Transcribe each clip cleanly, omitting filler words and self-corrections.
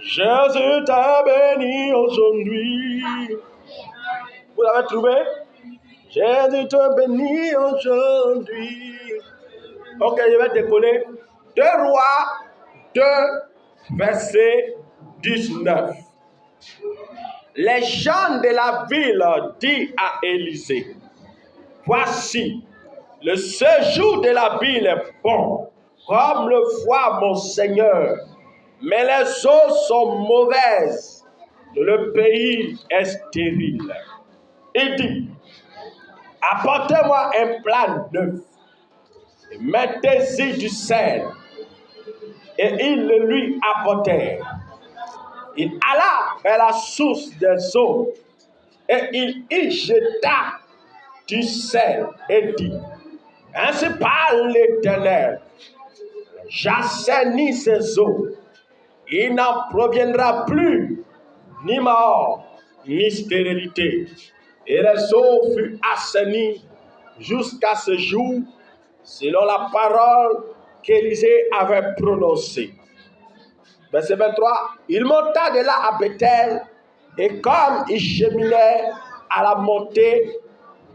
Jésus t'a béni aujourd'hui. Vous l'avez trouvé? Jésus t'a béni aujourd'hui. Ok, je vais décoller. 2 Rois 2, verset 19. Les gens de la ville disent à Élisée, voici, le séjour de la ville est bon, comme le voit mon Seigneur, mais les eaux sont mauvaises, le pays est stérile. Il dit, apportez-moi un plat neuf, et mettez-y du sel. Et ils le lui apportèrent. Il alla vers la source des eaux, et il y jeta du sel et dit, ainsi parle l'Éternel, j'assainis ces eaux, il n'en proviendra plus ni mort, ni stérilité. Et les eaux furent assainies jusqu'à ce jour, selon la parole qu'Élisée avait prononcée. Verset 23, il monta de là à Bethel, et comme il cheminait à la montée,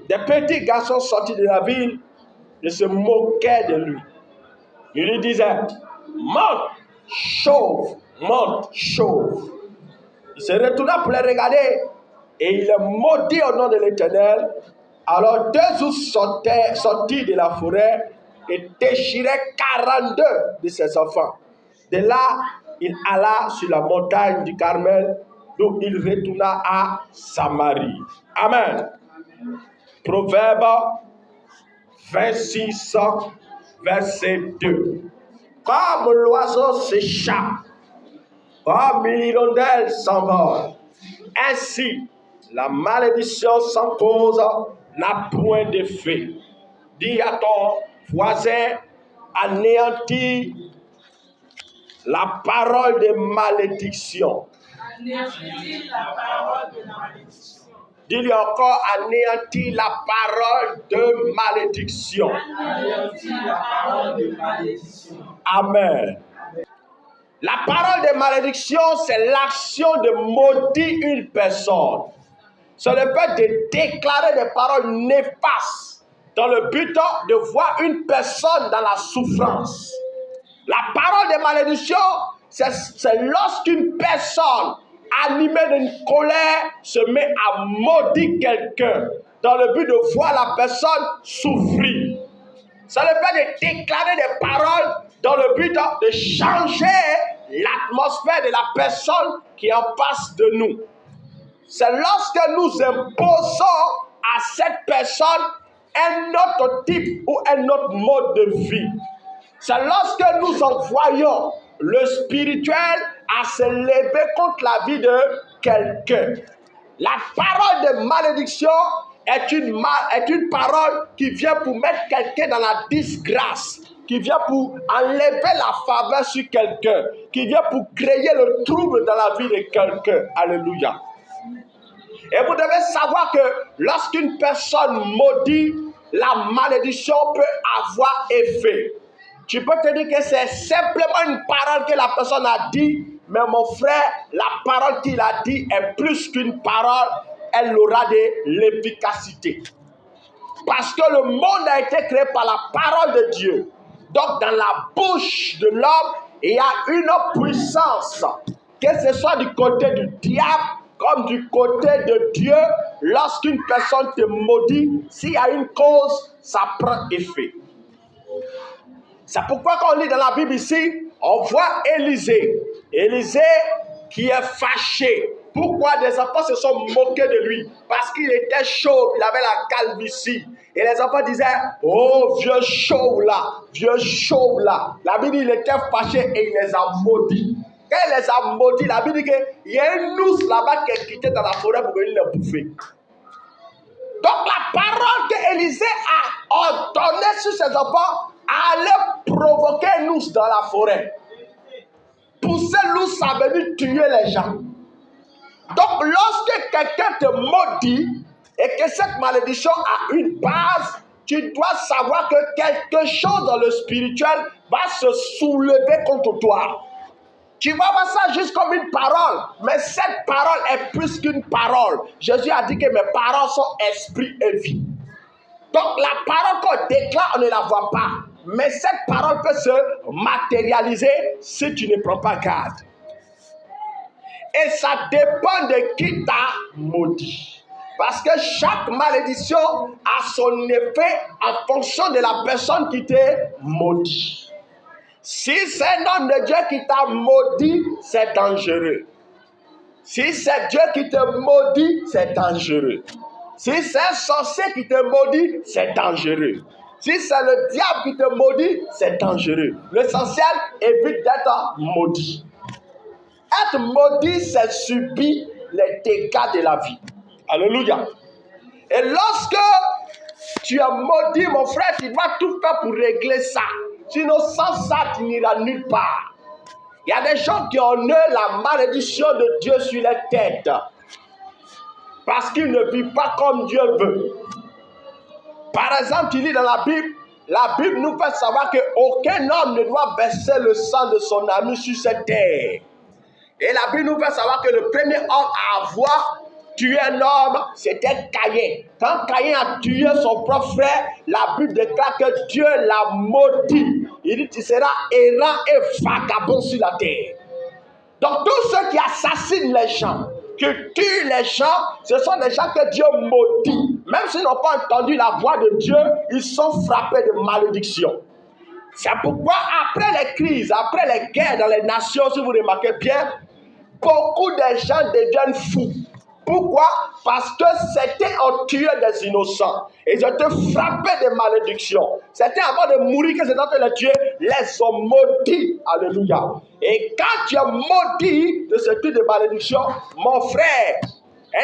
des petits garçons sortis de la ville et se moquaient de lui. Ils lui disaient, monte, chauve, monte, chauve. Il se retourna pour les regarder, et il les maudit au nom de l'Éternel. Alors 2 ours sortis de la forêt et déchiraient 42 de ses enfants. De là, il alla sur la montagne du Carmel, d'où il retourna à Samarie. Amen. Proverbe 26, verset 2. Comme l'oiseau s'échappe, comme une hirondelle s'envole, ainsi la malédiction sans cause n'a point d'effet. Dis à ton voisin, anéantis la parole de malédiction. Anéantis la parole de malédiction. Dis-lui encore, anéantis la parole de malédiction. Anéantis la parole de malédiction. Amen. La parole de malédiction, c'est l'action de maudire une personne. C'est le fait de déclarer des paroles néfastes dans le but de voir une personne dans la souffrance. La parole de malédiction, c'est lorsqu'une personne animée d'une colère se met à maudire quelqu'un dans le but de voir la personne souffrir. C'est le fait de déclarer des paroles dans le but de changer l'atmosphère de la personne qui est en face de nous. C'est lorsque nous imposons à cette personne un autre type ou un autre mode de vie. C'est lorsque nous envoyons le spirituel à se lever contre la vie de quelqu'un. La parole de malédiction est une parole qui vient pour mettre quelqu'un dans la disgrâce, qui vient pour enlever la faveur sur quelqu'un, qui vient pour créer le trouble dans la vie de quelqu'un. Alléluia. Et vous devez savoir que lorsqu'une personne maudit, la malédiction peut avoir effet. Tu peux te dire que c'est simplement une parole que la personne a dit, mais mon frère, la parole qu'il a dit est plus qu'une parole, elle aura de l'efficacité. Parce que le monde a été créé par la parole de Dieu. Donc dans la bouche de l'homme, il y a une puissance, que ce soit du côté du diable, comme du côté de Dieu. Lorsqu'une personne te maudit, s'il y a une cause, ça prend effet. C'est pourquoi quand on lit dans la Bible ici, on voit Élisée. Élisée qui est fâché. Pourquoi des enfants se sont moqués de lui? Parce qu'il était chauve, il avait la calvitie. Et les enfants disaient, oh vieux chauve là, vieux chauve là. La Bible dit, il était fâché et il les a maudits. Quand il les a maudits, la Bible dit qu'il y a une ours là-bas qui est quittée dans la forêt pour venir les bouffer. Donc la parole qu'Élisée a ordonnée sur ses enfants allait provoquer une ours dans la forêt. Pousser l'ours à venir tuer les gens. Donc lorsque quelqu'un te maudit et que cette malédiction a une base, tu dois savoir que quelque chose dans le spirituel va se soulever contre toi. Tu vas voir ça juste comme une parole, mais cette parole est plus qu'une parole. Jésus a dit que mes paroles sont esprit et vie. Donc la parole qu'on déclare, on ne la voit pas. Mais cette parole peut se matérialiser si tu ne prends pas garde. Et ça dépend de qui t'a maudit. Parce que chaque malédiction a son effet en fonction de la personne qui t'a maudit. Si c'est un homme de Dieu qui t'a maudit, c'est dangereux. Si c'est Dieu qui te maudit, c'est dangereux. Si c'est un sorcier qui te maudit, c'est dangereux. Si c'est le diable qui te maudit, c'est dangereux. L'essentiel, évite d'être maudit. Être maudit, c'est subir les dégâts de la vie. Alléluia. Et lorsque tu es maudit, mon frère, tu dois tout faire pour régler ça. Sinon, sans ça, tu n'iras nulle part. Il y a des gens qui ont eu la malédiction de Dieu sur leur tête. Parce qu'ils ne vivent pas comme Dieu veut. Par exemple, tu lis dans la Bible nous fait savoir qu'aucun homme ne doit verser le sang de son ami sur cette terre. Et la Bible nous fait savoir que le premier homme à avoir tué un homme, c'était Caïn. Quand Caïn a tué son propre frère, la Bible déclare que Dieu l'a maudit. Il dit, tu seras errant et vagabond sur la terre. Donc tous ceux qui assassinent les gens, qui tuent les gens, ce sont des gens que Dieu maudit. Même s'ils n'ont pas entendu la voix de Dieu, ils sont frappés de malédiction. C'est pourquoi après les crises, après les guerres dans les nations, si vous remarquez bien, beaucoup de gens deviennent fous. Pourquoi? Parce que certains ont tué des innocents. Ils ont été frappés de malédictions. Certains, avant de mourir, que c'est en train de les tuer, les ont maudits. Alléluia. Et quand tu es maudit de ce type de malédiction, mon frère,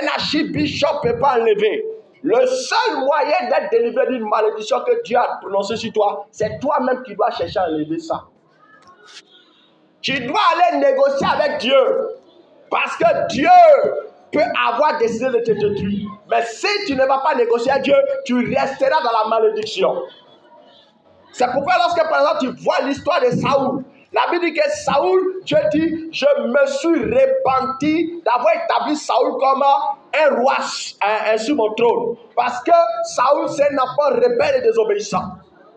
un archibishop ne peut pas enlever. Le seul moyen d'être délivré d'une malédiction que Dieu a prononcée sur toi, c'est toi-même qui dois chercher à enlever ça. Tu dois aller négocier avec Dieu. Parce que Dieu peut avoir décidé de te détruire. Mais si tu ne vas pas négocier avec Dieu, tu resteras dans la malédiction. C'est pourquoi lorsque par exemple tu vois l'histoire de Saoul, la Bible dit que Saoul, Dieu dit, je me suis repenti d'avoir établi Saoul comme un roi sur mon trône. Parce que Saoul, c'est un enfant rebelle et désobéissant.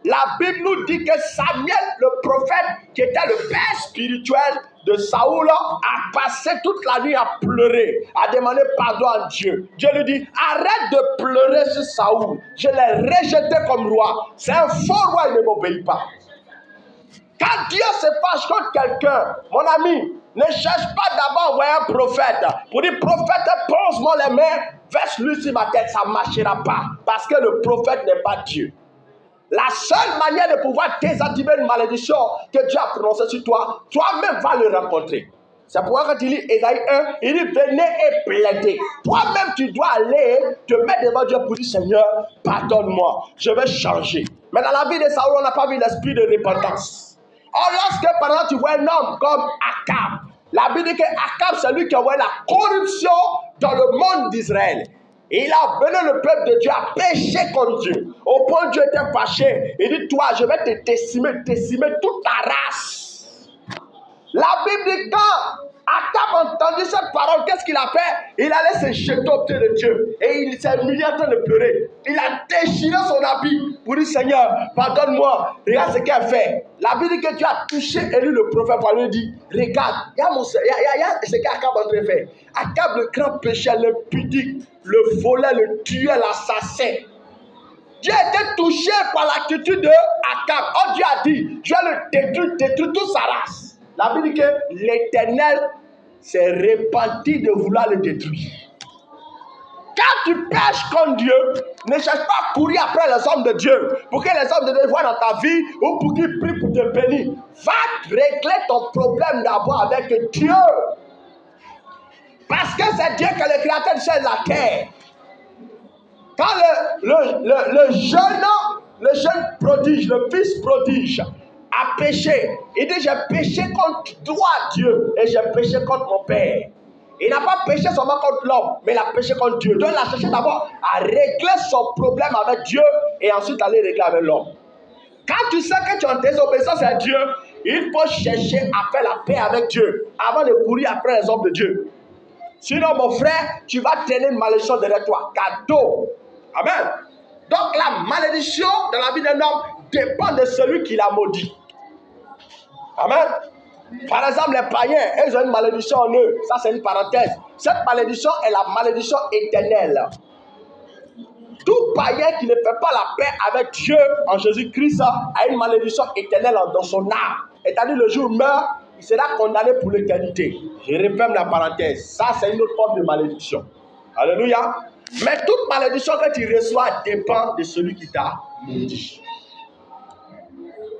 La Bible nous dit que Samuel, le prophète, qui était le père spirituel de Saoul, a passé toute la nuit à pleurer, à demander pardon à Dieu. Dieu lui dit, arrête de pleurer sur Saoul. Je l'ai rejeté comme roi. C'est un faux roi, il ne m'obéit pas. Quand Dieu se fâche contre quelqu'un, mon ami, ne cherche pas d'abord à envoyer un prophète. Pour dire, prophète, pose-moi les mains, verse-lui sur ma tête, ça ne marchera pas. Parce que le prophète n'est pas Dieu. La seule manière de pouvoir désactiver une malédiction que Dieu a prononcée sur toi, toi-même vas le rencontrer. C'est pourquoi quand il lit Ésaïe 1, il dit venez et plaidez. Toi-même tu dois aller te mettre devant Dieu pour dire Seigneur, pardonne-moi, je vais changer. Mais dans la vie de Saoul, on n'a pas vu l'esprit de repentance. Or lorsque par exemple tu vois un homme comme Akab, la Bible dit que Akab c'est lui qui a envoyé la corruption dans le monde d'Israël. Il a amené le peuple de Dieu à pécher contre Dieu. Au point où Dieu était fâché. Il dit, toi, je vais te décimer toute ta race. La Bible dit, quand Akab a entendu cette parole, qu'est-ce qu'il a fait? Il allait se jeter au pied de Dieu. Et il s'est mis en train de pleurer. Il a déchiré son habit pour dire, Seigneur, pardonne-moi. Regarde ce qu'il a fait. La Bible dit que Dieu a touché Élie le prophète pour lui dire, regarde, il y a ce qu'Akab a en train de faire. Akab, le grand pécheur, le pudique, le voleur, le tueur, l'assassin. Dieu était touché par l'attitude de Akab. Oh, Dieu a dit, je vais le détruire toute sa race. La Bible dit que l'Éternel s'est repenti de vouloir le détruire. Quand tu pêches contre Dieu, ne cherche pas à courir après les hommes de Dieu pour que les hommes de Dieu voient dans ta vie ou pour qu'ils prient pour te bénir. Va régler ton problème d'abord avec Dieu. Parce que c'est Dieu qui est le créateur du ciel et de la terre. Quand le jeune prodige, le fils prodige, a péché, il dit, j'ai péché contre toi, Dieu, et j'ai péché contre mon Père. Il n'a pas péché seulement contre l'homme, mais il a péché contre Dieu. Donc il a cherché d'abord à régler son problème avec Dieu et ensuite aller régler avec l'homme. Quand tu sais que tu es en désobéissance à Dieu, Il faut chercher à faire la paix avec Dieu avant de courir après les hommes de Dieu. Sinon, mon frère, tu vas traîner une malédiction derrière toi. Cadeau. Amen. Donc, la malédiction dans la vie d'un homme dépend de celui qui l'a maudit. Amen. Par exemple, les païens, ils ont une malédiction en eux. Ça, c'est une parenthèse. Cette malédiction est la malédiction éternelle. Tout païen qui ne fait pas la paix avec Dieu en Jésus-Christ a une malédiction éternelle dans son âme. C'est-à-dire, le jour où il meurt, il sera condamné pour l'éternité. Je referme la parenthèse. Ça, c'est une autre forme de malédiction. Alléluia. Mais toute malédiction que tu reçois dépend de celui qui t'a maudit.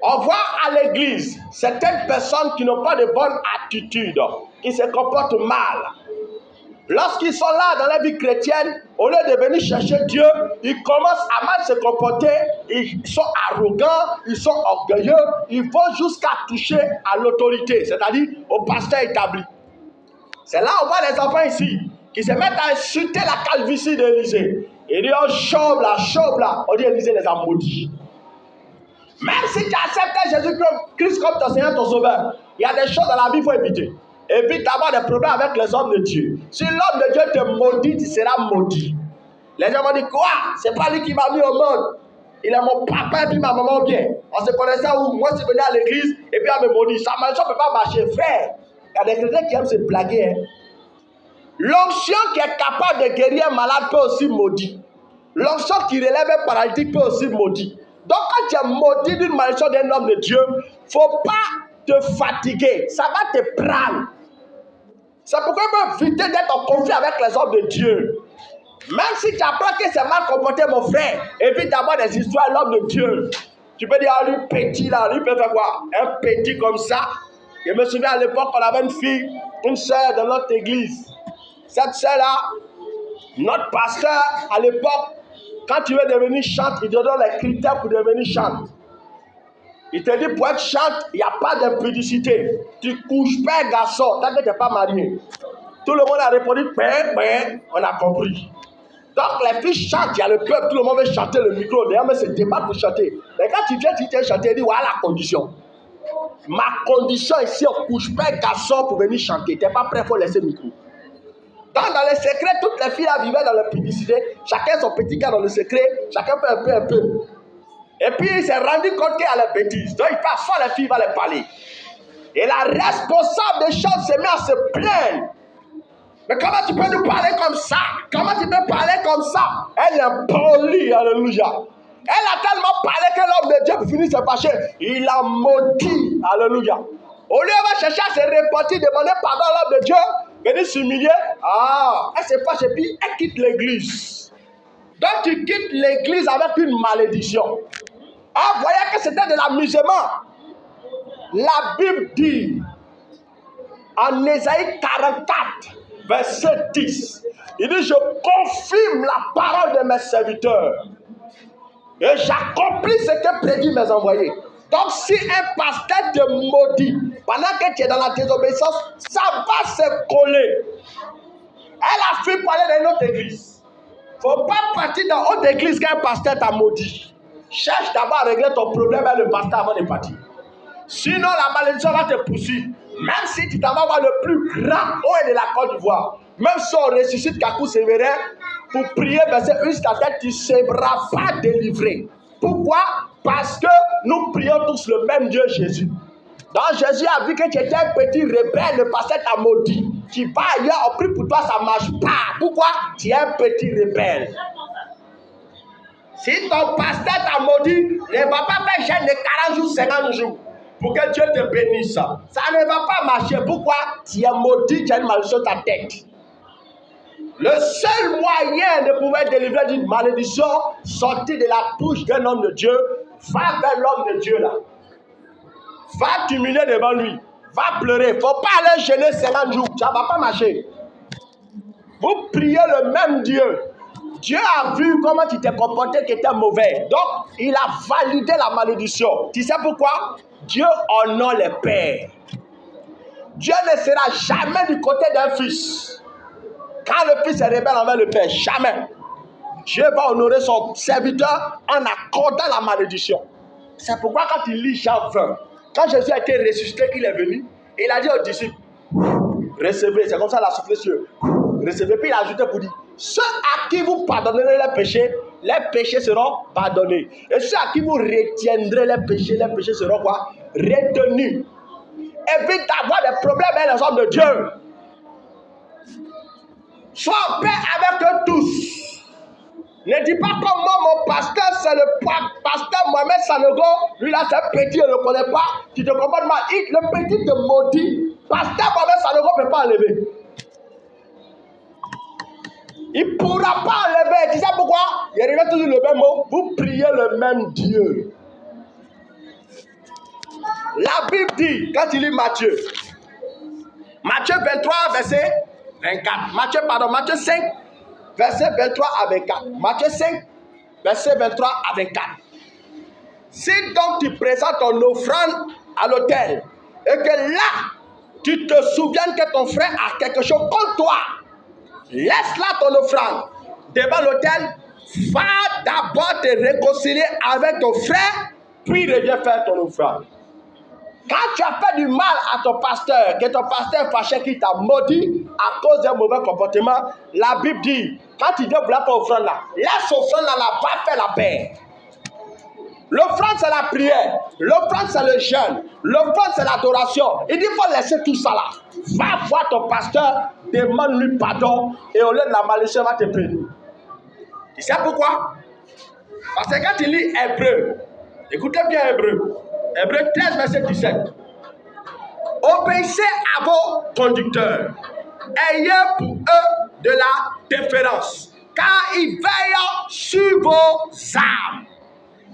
On voit à l'église certaines personnes qui n'ont pas de bonne attitude, qui se comportent mal. Lorsqu'ils sont là dans la vie chrétienne, au lieu de venir chercher Dieu, ils commencent à mal se comporter, ils sont arrogants, ils sont orgueilleux, ils vont jusqu'à toucher à l'autorité, c'est-à-dire au pasteur établi. C'est là où on voit les enfants ici, qui se mettent à insulter la calvitie d'Élisée. Ils disent, oh, chauve là, on dit Élisée les a maudits. Même si tu acceptes Jésus-Christ comme ton Seigneur, ton Sauveur, il y a des choses dans la vie qu'il faut éviter. Évite d'avoir des problèmes avec les hommes de Dieu. Si l'homme de Dieu te maudit, tu seras maudit. Les gens vont dire quoi? C'est pas lui qui m'a mis au monde. Il est mon papa et puis ma maman bien. On se connaissait où? Moi, je suis venu à l'église et puis on me maudit. Sa malédiction ne peut pas marcher, frère. Il y a des chrétiens qui aiment se blaguer. Hein. L'onction qui est capable de guérir un malade peut aussi maudire. L'onction qui relève un paralytique peut aussi maudire. Donc, quand tu es maudit d'une malédiction d'un homme de Dieu, il ne faut pas te fatiguer. Ça va te prendre. C'est pourquoi il faut éviter d'être en conflit avec les hommes de Dieu. Même si tu apprends que c'est mal comporté, mon frère, évite d'avoir des histoires de l'homme de Dieu. Tu peux dire, lui petit là, lui peut faire quoi? Un petit comme ça. Je me souviens à l'époque, on avait une fille, une sœur dans notre église. Cette sœur-là, notre pasteur à l'époque, quand tu veux devenir chante, il te donne les critères pour devenir chante. Il te dit pour être chante, il n'y a pas d'impudicité. Tu ne couches pas un garçon tant que tu n'es pas marié. Tout le monde a répondu, on a compris. Donc les filles chantent, il y a le peuple, tout le monde veut chanter le micro. D'ailleurs, mais c'est débat pour chanter. Mais quand tu viens, tu t'es chanté, il dit voilà la condition. Ma condition ici, on ne couche pas un garçon pour venir chanter. Tu n'es pas prêt, il faut laisser le micro. Donc, dans le secret, toutes les filles là vivaient dans la publicité. Chacun son petit gars dans le secret. Chacun fait un peu. Et puis, il s'est rendu compte qu'il y a la bêtise. Donc, il passe soit les filles va les parler. Et la responsable des choses se met à se plaindre. Mais comment tu peux nous parler comme ça? Comment tu peux parler comme ça? Elle est polie, alléluia. Elle a tellement parlé que l'homme de Dieu pour finir se fâcher. Il a maudit, alléluia. Au lieu de chercher à se repentir, demander pardon à l'homme de Dieu, venir s'humilier, elle se fâche et puis elle quitte l'église. Donc tu quittes l'église avec une malédiction. Voyez que c'était de l'amusement. La Bible dit, en Ésaïe 44, verset 10, il dit, je confirme la parole de mes serviteurs et j'accomplis ce que prédit mes envoyés. Donc si un pasteur te maudit pendant que tu es dans la désobéissance, ça va se coller. Elle a fait parler dans une autre église. Il ne faut pas partir dans une autre église qu'un pasteur t'a maudit. Cherche d'abord à régler ton problème avec le pasteur avant de partir. Sinon la malédiction va te poursuivre. Même si tu t'en vas voir le plus grand haut de la Côte d'Ivoire, même si on ressuscite Kakou Sévérin pour prier verser une ta tête, tu ne seras pas délivré. Pourquoi? Parce que nous prions tous le même Dieu Jésus. Donc Jésus a vu que tu étais un petit rebelle, le pasteur t'a maudit. Tu vas ailleurs, on prie pour toi, ça ne marche pas. Pourquoi? Tu es un petit rebelle. Si ton pasteur t'a maudit, ne va pas faire jeûne de 40 jours, 50 jours. Pour que Dieu te bénisse. Ça ne va pas marcher. Pourquoi? Tu es maudit, tu as une malédiction sur ta tête. Le seul moyen de pouvoir délivrer d'une malédiction sortie de la bouche d'un homme de Dieu, va vers l'homme de Dieu là. Va t'humilier devant lui. Va pleurer. Il ne faut pas aller jeûner 50 jours. Ça ne va pas marcher. Vous priez le même Dieu. Dieu a vu comment tu t'es comporté qui était mauvais. Donc, il a validé la malédiction. Tu sais pourquoi? Dieu honore les pères. Dieu ne sera jamais du côté d'un fils. Quand le fils est rebelle envers le père, jamais. Dieu va honorer son serviteur en accordant la malédiction. C'est pourquoi quand il lit Jean 20, Quand Jésus a été ressuscité, il est venu, il a dit aux disciples, recevez, c'est comme ça, il a soufflé sur eux. Recevez, puis il a ajouté pour dire, ceux à qui vous pardonnerez les péchés seront pardonnés. Et ceux à qui vous retiendrez les péchés seront quoi? Retenus. Évite d'avoir des problèmes avec les hommes de Dieu. Sois en paix avec eux tous. Ne dis pas comme moi, mon pasteur, c'est le pasteur Mohamed Sanogo. Lui là, c'est petit, il ne le connaît pas. Tu te comportes mal. Le petit te maudit. Pasteur Mohamed Sanogo ne peut pas enlever. Il ne pourra pas enlever. Tu sais pourquoi? Il revient toujours le même mot. Vous priez le même Dieu. La Bible dit, quand il lit Matthieu 23, verset 24. Matthieu 5, verset 23 à 24. Matthieu 5, verset 23 à 24. Si donc tu présentes ton offrande à l'autel et que là, tu te souviens que ton frère a quelque chose contre toi, laisse là ton offrande devant l'autel, va d'abord te réconcilier avec ton frère, puis reviens faire ton offrande. Quand tu as fait du mal à ton pasteur, que ton pasteur fâché qui t'a maudit à cause d'un mauvais comportement, la Bible dit, quand tu dois vouloir ton offrande là, laisse l'offrande là, va faire la paix. L'offrande c'est la prière, l'offrande c'est le jeûne, l'offrande c'est l'adoration. Il dit, il faut laisser tout ça là. Va voir ton pasteur, demande-lui pardon et au lieu de la malédiction, va te bénir. Tu sais pourquoi? Parce que quand tu lis Hébreu, écoutez bien Hébreu. Hébreu 13, verset 17. Obéissez à vos conducteurs. Ayez pour eux de la déférence, car ils veillent sur vos âmes,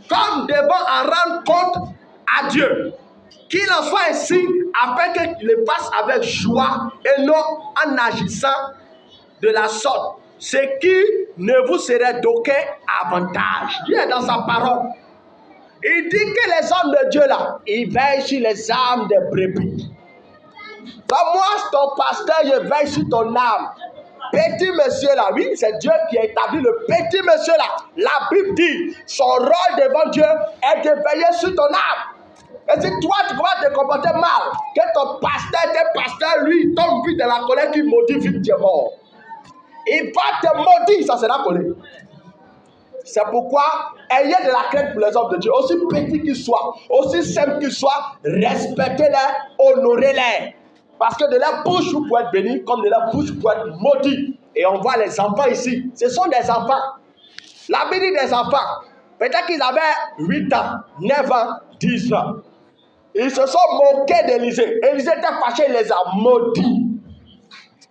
comme devant en rendre compte à Dieu. Qu'il en soit ainsi, afin qu'ils le fassent avec joie et non en agissant de la sorte, ce qui ne vous serait d'aucun avantage. Dieu est dans sa parole. Il dit que les hommes de Dieu là, ils veillent sur les âmes des brebis. Donc moi, ton pasteur, je veille sur ton âme. Petit monsieur là, oui, c'est Dieu qui a établi le petit monsieur là. La Bible dit, son rôle devant Dieu est de veiller sur ton âme. Et si toi, tu vas te comporter mal, que ton pasteur, lui, tombe vite dans la colère, qui maudit vite, tu es mort. Il va te maudire, ça sera collé. C'est pourquoi, ayez de la crainte pour les hommes de Dieu, aussi petits qu'ils soient, aussi simples qu'ils soient, respectez-les, honorez-les. Parce que de leur bouche, vous pouvez être bénis, comme de leur bouche, vous pouvez être maudits. Et on voit les enfants ici, ce sont des enfants. La Bible dit des enfants. Peut-être qu'ils avaient 8 ans, 9 ans, 10 ans. Ils se sont moqués d'Élisée. Élisée était fâché, il les a maudits.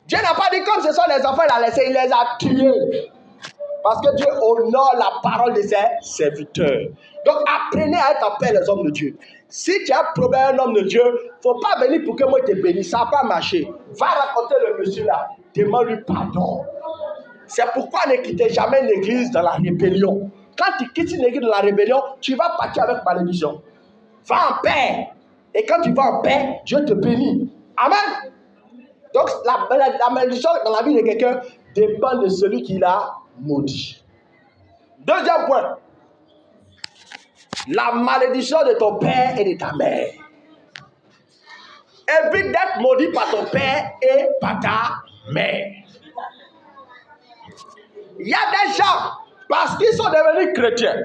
Dieu n'a pas dit comme ce sont les enfants, il a laissé, il les a tués. Parce que Dieu honore la parole de ses serviteurs. Donc apprenez à être en paix les hommes de Dieu. Si tu as un problème un homme de Dieu, il ne faut pas venir pour que moi te bénisse. Ça n'a pas marché. Va raconter le monsieur là. Demande-lui pardon. C'est pourquoi ne quittez jamais une église dans la rébellion. Quand tu quittes une église dans la rébellion, tu vas partir avec malédiction. Va en paix. Et quand tu vas en paix, Dieu te bénit. Amen. Donc la malédiction dans la vie de quelqu'un dépend de celui qui l'a maudit. Deuxième point. La malédiction de ton père et de ta mère. Évite d'être maudit par ton père et par ta mère. Il y a des gens, parce qu'ils sont devenus chrétiens,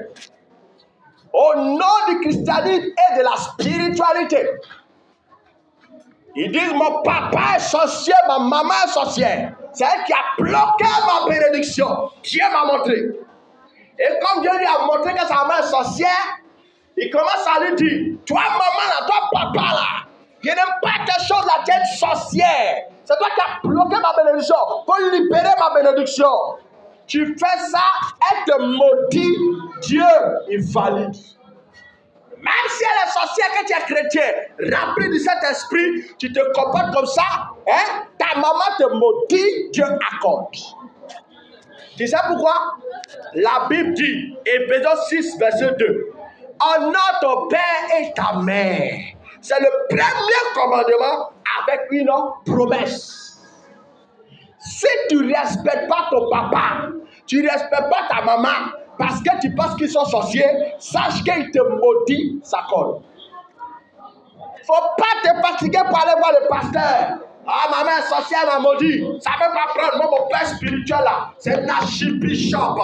au nom du christianisme et de la spiritualité, ils disent, mon papa est sorcier, ma maman est sorcière. C'est elle qui a bloqué ma bénédiction. Dieu m'a montré. Et comme Dieu lui a montré que sa maman est sorcière, il commence à lui dire, toi maman là, toi papa là, je n'aime pas tes choses là, tu es une sorcière. C'est toi qui as bloqué ma bénédiction pour libérer ma bénédiction. Tu fais ça, elle te maudit, Dieu, il valide. Même si elle est sorcière, que tu es chrétien, rempli de cet esprit, tu te comportes comme ça, hein? Ta maman te maudit, Dieu accorde. Tu sais pourquoi? La Bible dit, Éphésiens 6, verset 2, honore ton père et ta mère. C'est le premier commandement avec une promesse. Si tu ne respectes pas ton papa, tu ne respectes pas ta maman, parce que tu penses qu'ils sont sorciers, sache qu'ils te maudit, ça colle. Faut pas te fatiguer pour aller voir le pasteur. Ah, ma mère sorcière m'a maudit. Ça ne peut pas prendre. Moi, mon père spirituel là, c'est Nashi Bishop.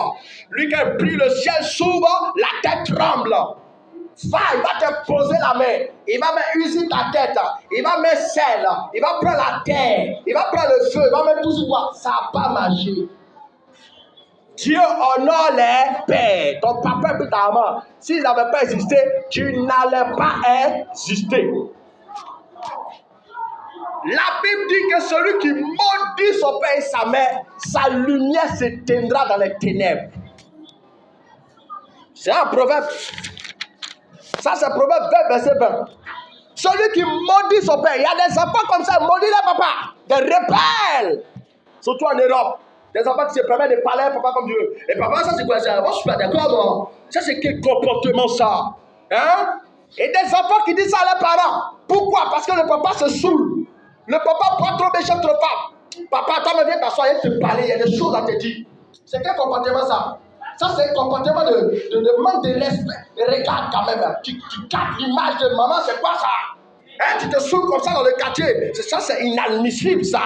Lui qui a pris le ciel s'ouvre, la tête tremble. Va, il va te poser la main. Il va mettre usine ta tête. Il va mettre sel. Il va prendre la terre. Il va prendre le feu. Il va mettre tout sur toi. Ça n'a pas marché. Dieu honore les pères. Ton papa et ta maman. S'ils n'avaient pas existé, tu n'allais pas exister. La Bible dit que celui qui maudit son père et sa mère, sa lumière s'éteindra dans les ténèbres. C'est un proverbe. Ça, c'est Proverbe 20, verset 20. Celui qui maudit son père, il y a des enfants comme ça, maudit les papas, des rebelles. Surtout en Europe. Des enfants qui se permettent de parler à papa comme Dieu. Et papa, ça c'est quoi ça? Moi, je suis pas d'accord, moi. Ça, c'est quel comportement ça? Hein? Et des enfants qui disent ça à leurs parents. Pourquoi? Parce que le papa se saoule. Le papa prend trop méchant, trop fort. Papa, toi, viens t'asseoir et te parler. Il y a des choses à te dire. C'est quel comportement ça? Ça, c'est un comportement de manque de respect. Regarde quand même. Tu captes l'image de maman, c'est quoi ça? Hein, tu te saoules comme ça dans le quartier. Ça, c'est inadmissible, ça.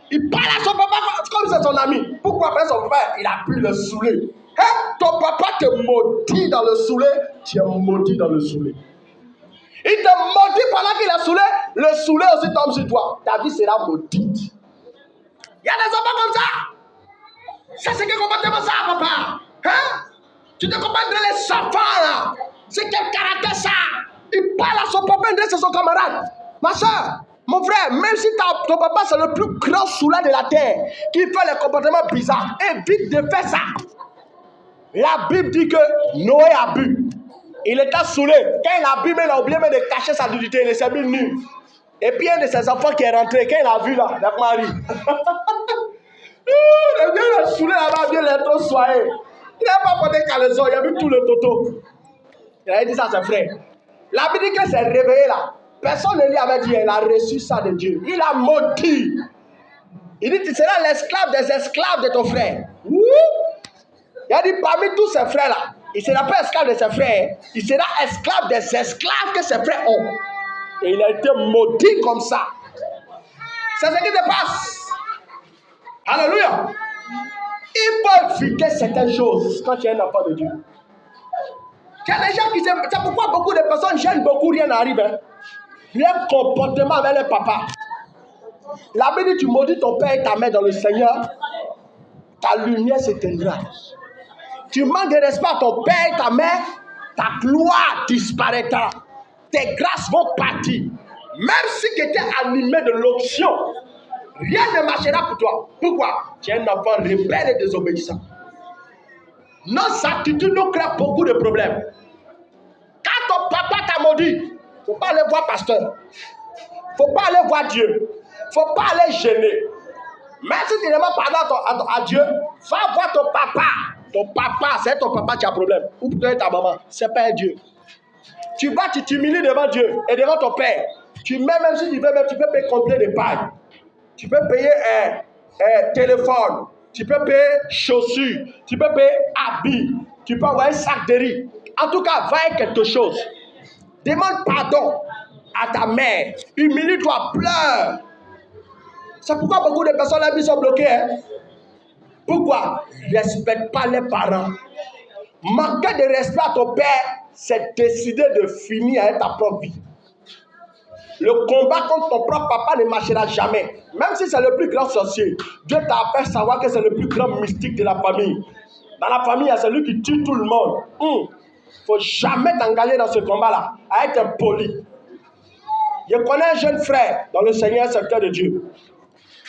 Il parle à son papa comme c'est son ami. Pourquoi après son frère, il a pu le saouler? Hein? Ton papa te maudit dans le saoulé, tu es maudit dans le saoulé. Il te maudit pendant qu'il a saoulé, le saoulé aussi tombe sur toi. Ta vie sera maudite. Il y a des enfants comme ça. Ça, c'est quel comportement ça, papa? Hein? Tu te comprends de les enfants là? C'est quel caractère ça? Il parle à son papa, c'est son camarade. Ma soeur, mon frère, même si ton papa c'est le plus grand soulard de la terre, qui fait les comportements bizarres, évite de faire ça. La Bible dit que Noé a bu. Il était saoulé. Quand il a bu, mais il a oublié même de cacher sa nudité. Il s'est mis nu. Et puis un de ses enfants qui est rentré, quand il a vu là, la Marie. Le gars il a saoulé là-bas, bien les trop soyés. Il n'a pas porté caleçon, il a vu tout le toto. Il a dit ça à ses frères. La Bible dit qu'il s'est réveillé là. Personne ne lui avait dit, il a reçu ça de Dieu. Il a maudit. Il dit, tu seras l'esclave des esclaves de ton frère. Il a dit, parmi tous ses frères là, il ne sera pas esclave de ses frères, il sera esclave des esclaves que ses frères ont. Et il a été maudit comme ça. C'est ce qui se passe. Alléluia. Il faut éviter certaines choses quand tu es un enfant de Dieu. Il y a des gens qui c'est pourquoi beaucoup de personnes gênent beaucoup, rien n'arrive. Hein? Leur comportement avec leur papa. La Bible dit, tu maudis ton père et ta mère dans le Seigneur, ta lumière s'éteindra. Tu manques de respect à ton père et ta mère, ta gloire disparaîtra. Tes grâces vont partir. Même si tu étais animé de l'onction, rien ne marchera pour toi. Pourquoi? Tu es un enfant rebelle et désobéissant. Nos attitudes nous créent beaucoup de problèmes. Quand ton papa t'a maudit, il ne faut pas aller voir pasteur. Il ne faut pas aller voir Dieu. Il ne faut pas aller gêner. Même si tu demandes pardon à Dieu, va voir ton papa. Ton papa, c'est ton papa qui a problème. Ou peut-être ta maman, c'est pas Dieu. Tu vas, tu t'humilies devant Dieu et devant ton père. Tu mets, même si tu veux, même, tu peux payer complet de paille. Tu peux payer un téléphone. Tu peux payer chaussures. Tu peux payer habits. Tu peux avoir un sac de riz. En tout cas, va quelque chose. Demande pardon à ta mère. Humilie-toi, pleure. C'est pourquoi beaucoup de personnes, la vie sont bloquées. Hein? Pourquoi? Ne respecte pas les parents. Manquer de respect à ton père, c'est décider de finir avec ta propre vie. Le combat contre ton propre papa ne marchera jamais. Même si c'est le plus grand sorcier, Dieu t'a fait savoir que c'est le plus grand mystique de la famille. Dans la famille, il y a celui qui tue tout le monde. Il ne faut jamais t'engager dans ce combat-là, à être impoli. Je connais un jeune frère dans le Seigneur, serviteur de Dieu.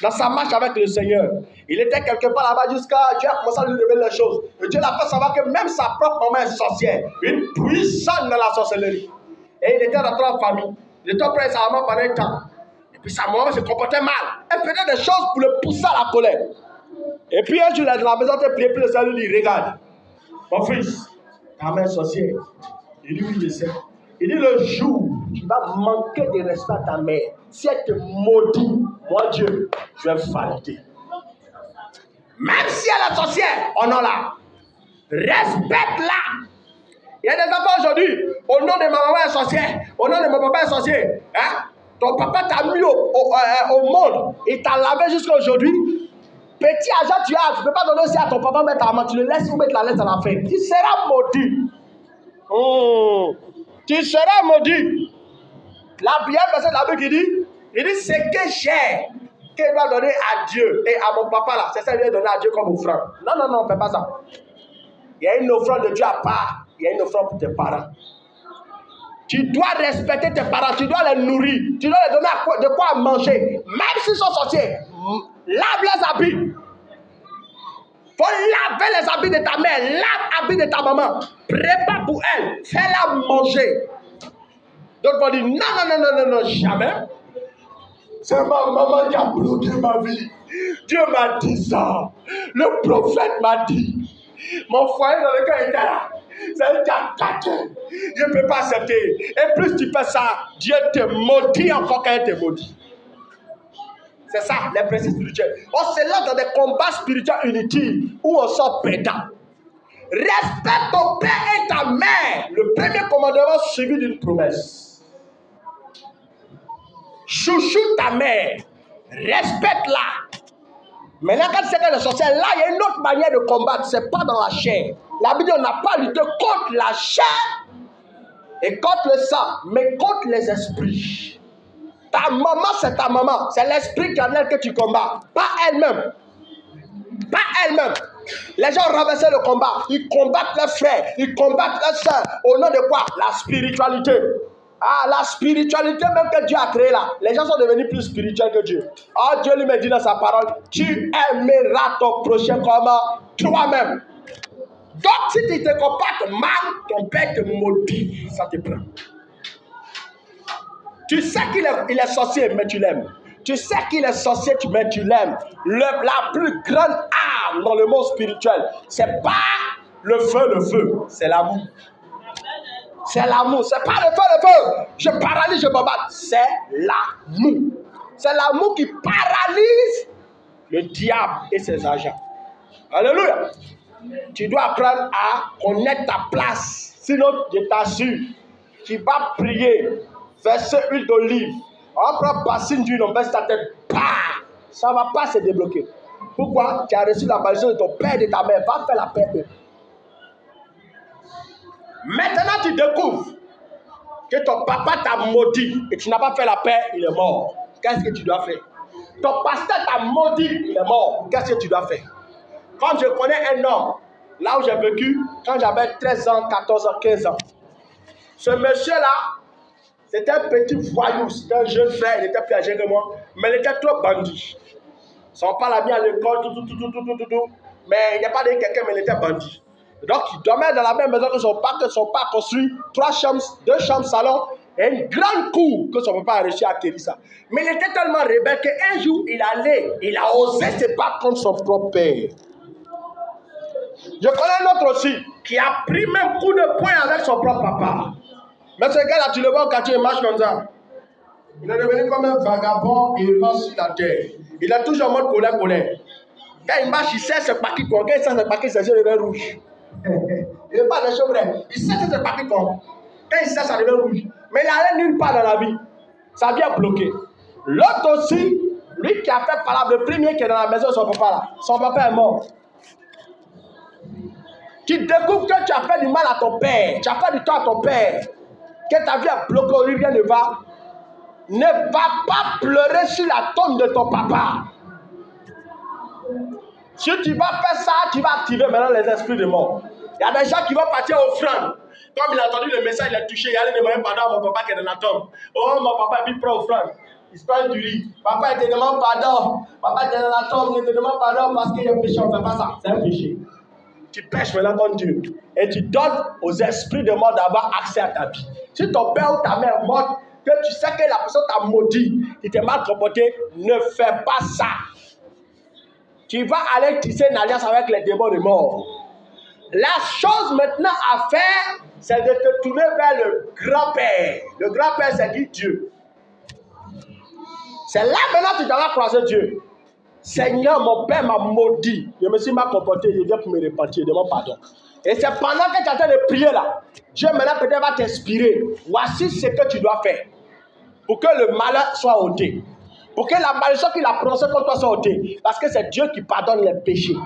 Dans sa marche avec le Seigneur, il était quelque part là-bas jusqu'à Dieu a commencé à lui révéler les choses. Et Dieu l'a fait savoir que même sa propre maman est sorcière, une puissante dans la sorcellerie. Et il était rentré en famille. Il était auprès de sa maman pendant un temps. Et puis sa maman se comportait mal. Elle faisait des choses pour le pousser à la colère. Et puis un jour, il est dans la maison, il priait, puis le Seigneur lui dit, regarde, mon fils, ta mère est sorcière. Il dit, oui, je sais. Il dit, le jour où tu vas manquer de respect à ta mère, si elle te maudit, moi Dieu, je vais valider. Même si elle est sorcière, honore-la. Respecte-la. Il y a des enfants aujourd'hui, au nom de ma maman est sorcière, au nom de mon papa est sorcier. Hein? Ton papa t'a mis au monde, il t'a lavé jusqu'à aujourd'hui. Petit argent tu as, tu ne peux pas donner aussi à ton papa, mais ta main, tu le laisses ou mettre la lettre à la fin. Tu seras maudit. Tu seras maudit. La Bible, c'est la Bible qui dit, il dit, ce que j'ai, qu'il doit donner à Dieu et à mon papa là, c'est ça qu'il doit donner à Dieu comme offrande. Non, non, non, on ne fait pas ça. Il y a une offrande de Dieu à part. Il y a une offrande pour tes parents. Tu dois respecter tes parents, tu dois les nourrir, tu dois les donner de quoi manger. Même s'ils sont sortis, lave les habits. Faut laver les habits de ta mère, lave les habits de ta maman. Prépare pour elle, fais-la manger. D'autres vont dire, non, non, non, non, non, non, jamais. C'est ma maman qui a bloqué ma vie. Dieu m'a dit ça. Le prophète m'a dit. Mon foyer dans lequel il était là, c'est un gâteau. Je ne peux pas accepter. Et plus tu fais ça, Dieu te maudit encore qu'elle te maudit. C'est ça, les principes spirituels. On se lance dans des combats spirituels inutiles où on sort pédant. Respecte ton père et ta mère. Le premier commandement suivi d'une promesse. Chouchoute ta mère. Respecte-la. Maintenant, quand c'est qu'elle est sorcière, là, il y a une autre manière de combattre. Ce n'est pas dans la chair. La Bible, on n'a pas lutté contre la chair et contre le sang, mais contre les esprits. Ta maman, c'est ta maman. C'est l'esprit charnel que tu combats. Pas elle-même. Pas elle-même. Les gens renversaient le combat. Ils combattent leurs frères. Ils combattent leurs soeurs. Au nom de quoi? La spiritualité. Ah, la spiritualité même que Dieu a créée là. Les gens sont devenus plus spirituels que Dieu. Ah, Dieu lui me dit dans sa parole, tu aimeras ton prochain comme toi-même. Donc, si tu te comportes mal, ton père te maudit. Ça te prend. Tu sais qu'il est sorcier, mais tu l'aimes. Tu sais qu'il est sorcier, mais tu l'aimes. La plus grande arme dans le monde spirituel, c'est pas le feu, c'est l'amour. C'est l'amour, c'est pas le feu. Je paralyse, je me bats. C'est l'amour. C'est l'amour qui paralyse le diable et ses agents. Alléluia. Tu dois apprendre à connaître ta place. Sinon, je t'assure, tu vas prier, verser huile d'olive. On prend bassine d'huile, on baisse ta tête. Ça ne va pas se débloquer. Pourquoi? Tu as reçu la malédiction de ton père et de ta mère. Va faire la paix. Maintenant, tu découvres que ton papa t'a maudit et tu n'as pas fait la paix, il est mort. Qu'est-ce que tu dois faire? Ton pasteur t'a maudit, il est mort. Qu'est-ce que tu dois faire? Comme je connais un homme, là où j'ai vécu, quand j'avais 13 ans, 14 ans, 15 ans, ce monsieur-là, c'était un petit voyou, c'était un jeune frère, il était plus âgé que moi, mais il était trop bandit. Son père l'a mis à l'école, tout. Mais il n'y a pas de quelqu'un, mais il était bandit. Donc, il dormait dans la même maison que son père a construit 3 chambres, 2 chambres, salon et une grande cour que son papa a réussi à acquérir ça. Mais il était tellement rebelle qu'un jour, il a osé se battre contre son propre père. Je connais un autre aussi qui a pris même coup de poing avec son propre papa. Mais ce gars-là, tu le vois au quartier, il marche comme ça. Il est devenu comme un vagabond, il marche sur la terre. Il est toujours en mode colère. Quand il marche, il sait ce paquet quoi. Quand il sait ce paquet, c'est yeux deviennent rouges. Il n'est pas des choses vraies. Il sait ce paquet quoi. Quand il sait, ça devient rouge. Mais il n'allait nulle part dans la vie. Ça vient bloquer. L'autre aussi, lui qui a fait parler, le premier qui est dans la maison de son papa là. Son papa est mort. Tu découvres que tu as fait du mal à ton père. Tu as fait du tort à ton père. Que ta vie est bloquée, rien ne va. Ne va pas pleurer sur la tombe de ton papa. Si tu vas faire ça, tu vas activer maintenant les esprits de mort. Il y a des gens qui vont partir offrande. Comme il a entendu le message, il a touché, il allait demander pardon à mon papa qui est dans la tombe. Oh, mon papa, et puis prend offrande. Il se passe du riz. Papa, il te demande pardon. Papa, il est dans la tombe, il te demande pardon parce qu'il y a un péché. On ne fait pas ça. C'est un péché. Tu pêches maintenant contre Dieu. Et tu donnes aux esprits de mort d'avoir accès à ta vie. Si ton père ou ta mère est morte, que tu sais que la personne t'a maudit, qui t'est mal comporté, ne fais pas ça. Tu vas aller tisser une alliance avec les démons de mort. La chose maintenant à faire, c'est de te tourner vers le grand-père. Le grand-père, c'est qui? Dieu. C'est là maintenant que tu dois croiser Dieu. Seigneur, mon père m'a maudit. Je me suis mal comporté, je viens pour me repentir, demande pardon. Et c'est pendant que tu es en train de prier là, Dieu maintenant peut-être va t'inspirer. Voici ce que tu dois faire pour que le malheur soit ôté. Pour que la malédiction qu'il a prononcée contre toi soit ôtée. Parce que c'est Dieu qui pardonne les péchés.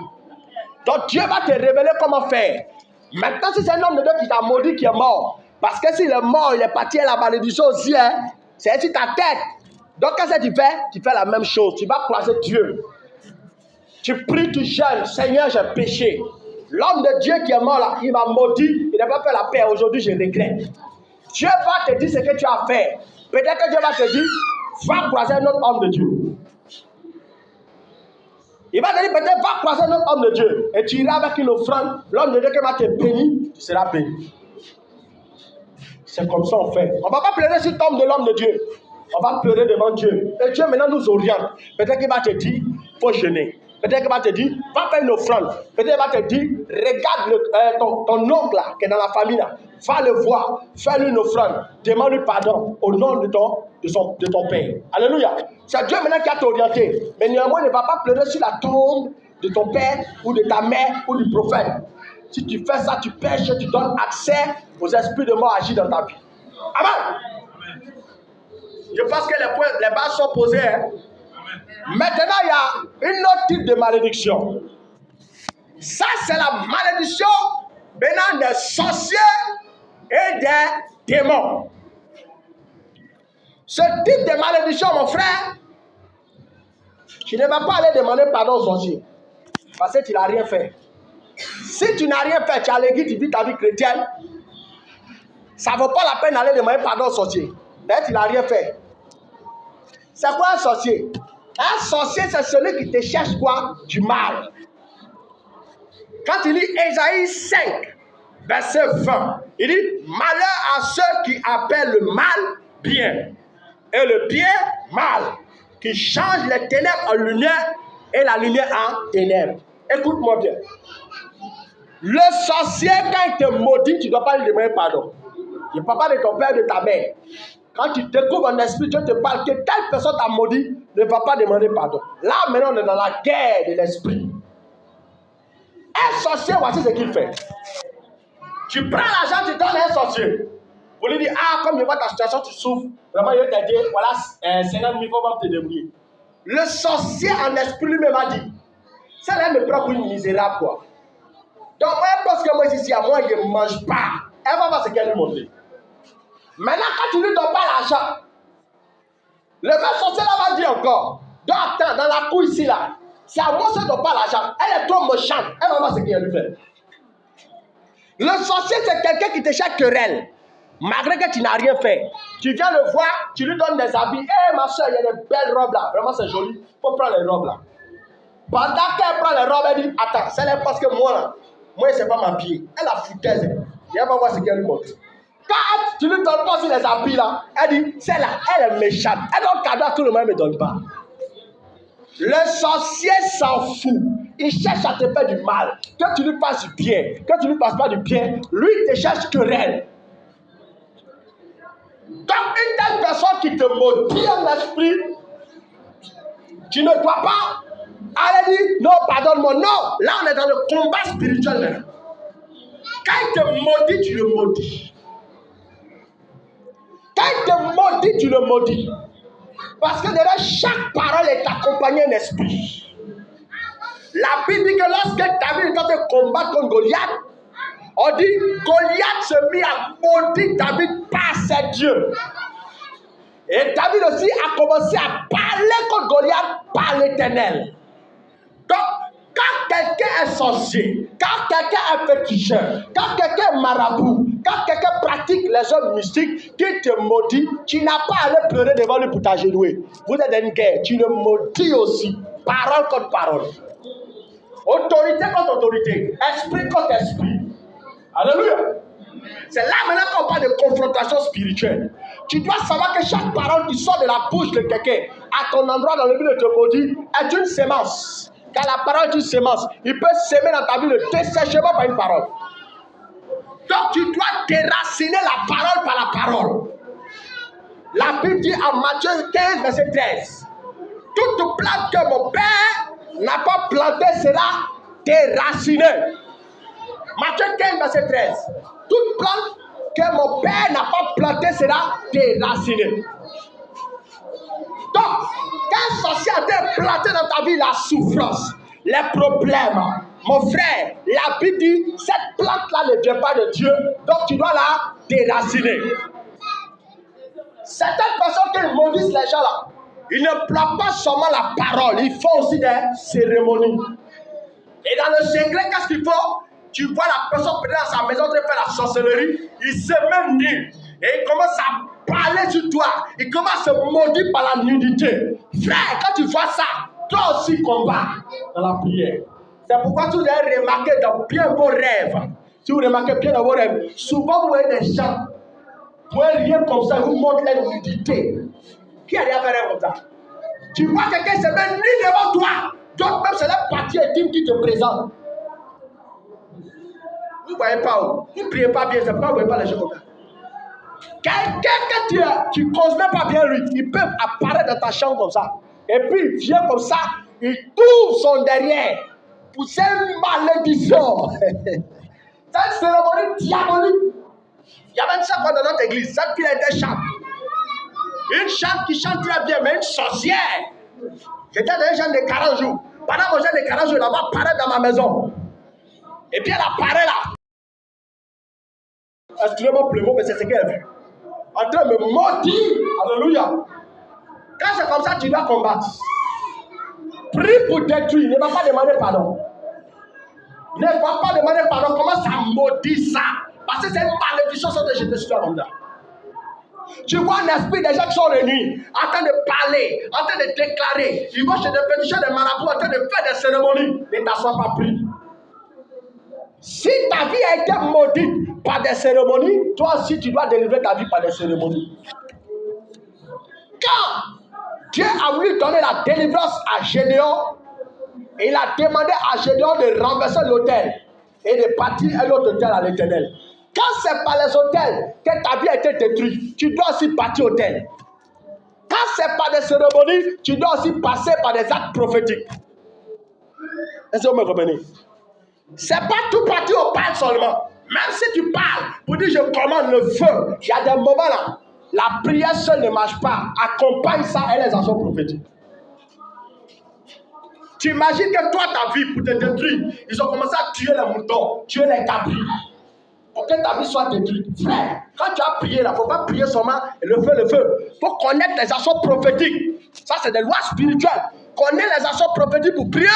Donc Dieu va te révéler comment faire. Maintenant, si c'est un homme de Dieu qui t'a maudit, qui est mort, parce que s'il est mort, il est parti à la malédiction aussi, hein, c'est sur ta tête. Donc, qu'est-ce que tu fais la même chose. Tu vas croiser Dieu. Tu pries, tu jeûnes. Seigneur, j'ai péché. L'homme de Dieu qui est mort là, il m'a maudit. Il n'a pas fait la paix. Aujourd'hui, je regrette. Dieu va te dire ce que tu as fait. Peut-être que Dieu va te dire, va croiser un autre homme de Dieu. Il va te dire peut-être, va croiser un autre homme de Dieu. Et tu iras avec une offrande. L'homme de Dieu qui va te bénir, tu seras béni. C'est comme ça on fait. On ne va pas pleurer sur le tombe de l'homme de Dieu. On va pleurer devant Dieu. Et Dieu maintenant nous oriente. Peut-être qu'il va te dire, il faut jeûner. Peut-être qu'il va te dire, va faire une offrande. Peut-être qu'il va te dire, regarde ton oncle là, qui est dans la famille là. Va le voir, fais-lui une offrande. Demande-lui pardon au nom de ton Père. Alléluia. C'est Dieu maintenant qui a t'orienté. Mais néanmoins, ne va pas pleurer sur la tombe de ton père ou de ta mère ou du prophète. Si tu fais ça, tu pêches, tu donnes accès aux esprits de mort agir dans ta vie. Amen. Je pense que les bases sont posées. Hein? Maintenant, il y a une autre type de malédiction. Ça, c'est la malédiction venant des sorciers et des démons. Ce type de malédiction, mon frère, tu ne vas pas aller demander pardon aux sorciers. Parce que tu n'as rien fait. Si tu n'as rien fait, tu es à l'église, tu vis ta vie chrétienne, ça ne vaut pas la peine d'aller demander pardon aux sorciers. D'ailleurs, tu n'as rien fait. C'est quoi un sorcier? Un sorcier, c'est celui qui te cherche quoi? Du mal. Quand il lit Ésaïe 5, verset 20, il dit, malheur à ceux qui appellent le mal bien, et le bien mal, qui changent les ténèbres en lumière et la lumière en ténèbres. Écoute-moi bien. Le sorcier, quand il te maudit, tu ne dois pas lui demander pardon. Il ne parle pas de ton père, de ta mère. Quand tu découvres un esprit, Dieu te parle que telle personne t'a maudit, ne va pas demander pardon. Là, maintenant, on est dans la guerre de l'esprit. Un sorcier, voici ce qu'il fait. Tu prends l'argent, tu donnes à un sorcier. Pour lui dire, ah, comme je vois ta situation, tu souffres. Vraiment, il va te dire, voilà, 50 000, il faut te débrouiller. Le sorcier en esprit lui-même a dit, ça là me prend pour une misérable, quoi. Donc, moi, parce que moi, ici, à moi, je ne mange pas. Elle va voir ce qu'elle lui montre. Maintenant, quand tu ne lui donnes pas l'argent, le même sorcier là va dire encore, donc attends, dans la cour ici, là, c'est à moi, ça ne donne pas l'argent. Elle est trop méchante. Elle va voir ce qu'elle lui fait. Le sorcier, c'est quelqu'un qui te cherche querelle. Malgré que tu n'as rien fait. Tu viens le voir, tu lui donnes des habits. Hé, ma soeur, il y a des belles robes là. Vraiment, c'est joli. Il faut prendre les robes là. Pendant qu'elle prend les robes, elle dit, attends, c'est là parce que moi, je ne sais pas m'habiller. Elle a foutaise. Et elle va voir ce qu'elle lui montre. Quand tu lui donnes pas sur les habits là, elle dit, c'est là, elle est méchante. Elle donne cadeau à tout le monde, elle ne me donne pas. Le sorcier s'en fout. Il cherche à te faire du mal. Que tu lui fasses du bien. Que tu lui fasses pas du bien. Lui, il te cherche querelle. Donc, une telle personne qui te maudit en esprit, tu ne dois pas aller dire, non, pardonne-moi. Non, là, on est dans le combat spirituel maintenant. Quand il te maudit, tu le maudis. Quand il te maudit, tu le maudis. Parce que derrière chaque parole est accompagnée d'un esprit. La Bible dit que lorsque David est en train de combattre contre Goliath, on dit Goliath se mit à maudire David par ses dieux. Et David aussi a commencé à parler contre Goliath par l'Éternel. Donc, quand quelqu'un est sorcier, quand quelqu'un est féticheur, quand quelqu'un est marabout, quand quelqu'un pratique les œuvres mystiques, qui te maudit, tu n'as pas à aller pleurer devant lui pour t'agenouiller. Vous êtes dans une guerre, tu le maudis aussi, parole contre parole. Autorité contre autorité, esprit contre esprit. Alléluia. C'est là maintenant qu'on parle de confrontation spirituelle. Tu dois savoir que chaque parole qui sort de la bouche de quelqu'un, à ton endroit dans le but de te maudire, est une sémence. Car la parole est une sémence. Il peut s'aimer dans ta vie le dessèchement par une parole. Donc tu dois déraciner la parole par la parole. La Bible dit en Matthieu 15, verset 13. Toute plante que mon Père n'a pas plantée sera déracinée. Matthieu 15, verset 13. Toute plante que mon Père n'a pas plantée sera déracinée. Donc, quand sorcier a été planté dans ta vie la souffrance, les problèmes, mon frère, la Bible dit, cette plante-là ne vient pas de Dieu, donc tu dois la déraciner. Certaines personnes qui maudissent les gens là, ils ne plantent pas seulement la parole, ils font aussi des cérémonies. Et dans le secret, qu'est-ce qu'il faut? Tu vois la personne peut-être dans sa maison en train de faire la sorcellerie, il se met nu et il commence à parler sur toi, il commence à se maudire par la nudité. Frère, quand tu vois ça, toi aussi combat dans la prière. C'est pourquoi tu devez remarquer dans bien vos rêves. Si vous remarquez bien dans vos rêves, souvent vous voyez des gens, vous voyez rien comme ça, vous montrent la nudité. Qui a déjà fait rêve comme ça? Tu vois quelqu'un se met nu devant toi, donc même c'est la partie intime qui te présente. Vous ne voyez pas où? Vous ne priez pas bien, c'est pourquoi vous ne voyez pas les gens comme ça. Quelqu'un que tu ne causes même pas bien lui, il peut apparaître dans ta chambre comme ça. Et puis il vient comme ça, il tourne son derrière. Pousser une malédiction. C'est une cérémonie diabolique. Il y a même ça dans notre église. Cette fille était chante. Une chante qui chante très bien, mais une sorcière. J'étais dans un jeûne de 40 jours. Pendant mon jeûne de 40 jours, elle va apparaître dans ma maison. Et puis elle apparaît là. Excusez-moi pour le mot, mais c'est ce qu'elle a vu. En train de me maudire. Alléluia. Quand c'est comme ça, tu dois combattre. Prie pour détruire. Ne va pas demander pardon. Ne va pas demander pardon. Comment ça maudit ça? Parce que c'est une malédiction sur les jetés sur toi comme ça. Tu vois un esprit des gens qui sont réunis, en train de parler, en train de déclarer. Ils vont chez des pétitions, des marabouts, en train de faire des cérémonies. Ne t'assois pas pris. Si ta vie a été maudite par des cérémonies, toi aussi tu dois délivrer ta vie par des cérémonies. Quand Dieu a voulu donner la délivrance à Gédéon, il a demandé à Gédéon de renverser l'autel et de bâtir un autre autel à l'Éternel. Quand c'est par les autels que ta vie a été détruite, tu dois aussi bâtir l'autel. Quand c'est par des cérémonies, tu dois aussi passer par des actes prophétiques. Est-ce que vous me comprenez? C'est pas tout parti au parle seulement. Même si tu parles pour dire je commande le feu, il y a des moments là, la prière seule ne marche pas. Accompagne ça et les actions prophétiques. Tu imagines que toi, ta vie, pour te détruire, ils ont commencé à tuer les moutons, tuer les cabris. Pour que ta vie soit détruite. Frère, quand tu as prié là, il ne faut pas prier seulement le feu, le feu. Il faut connaître les actions prophétiques. Ça, c'est des lois spirituelles. Connais les actions prophétiques pour prier.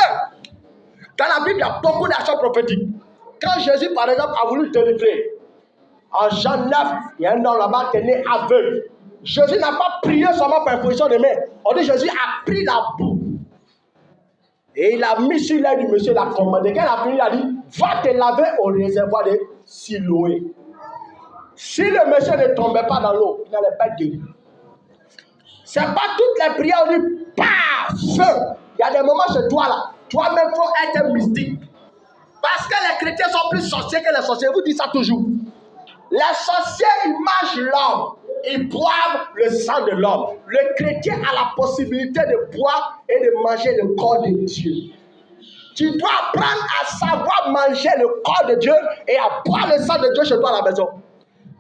Dans la Bible, il y a beaucoup d'actions prophétiques. Quand Jésus, par exemple, a voulu délivrer, en Jean 9, il y a un homme là-bas qui est né aveugle. Jésus n'a pas prié seulement par imposition de main. On dit Jésus a pris la boue. Et il a mis sur l'air du monsieur, il a commandé. Quand il a fini, il a dit, va te laver au réservoir de Siloé. Si le monsieur ne tombait pas dans l'eau, il n'allait pas être guéri. Ce n'est pas toutes les prières, on dit, paf, feu. Il y a des moments chez toi là, toi-même, il faut être mystique. Parce que les chrétiens sont plus sorciers que les sorciers. Vous dites ça toujours. Les sorciers, ils mangent l'homme. Ils boivent le sang de l'homme. Le chrétien a la possibilité de boire et de manger le corps de Dieu. Tu dois apprendre à savoir manger le corps de Dieu et à boire le sang de Dieu chez toi à la maison.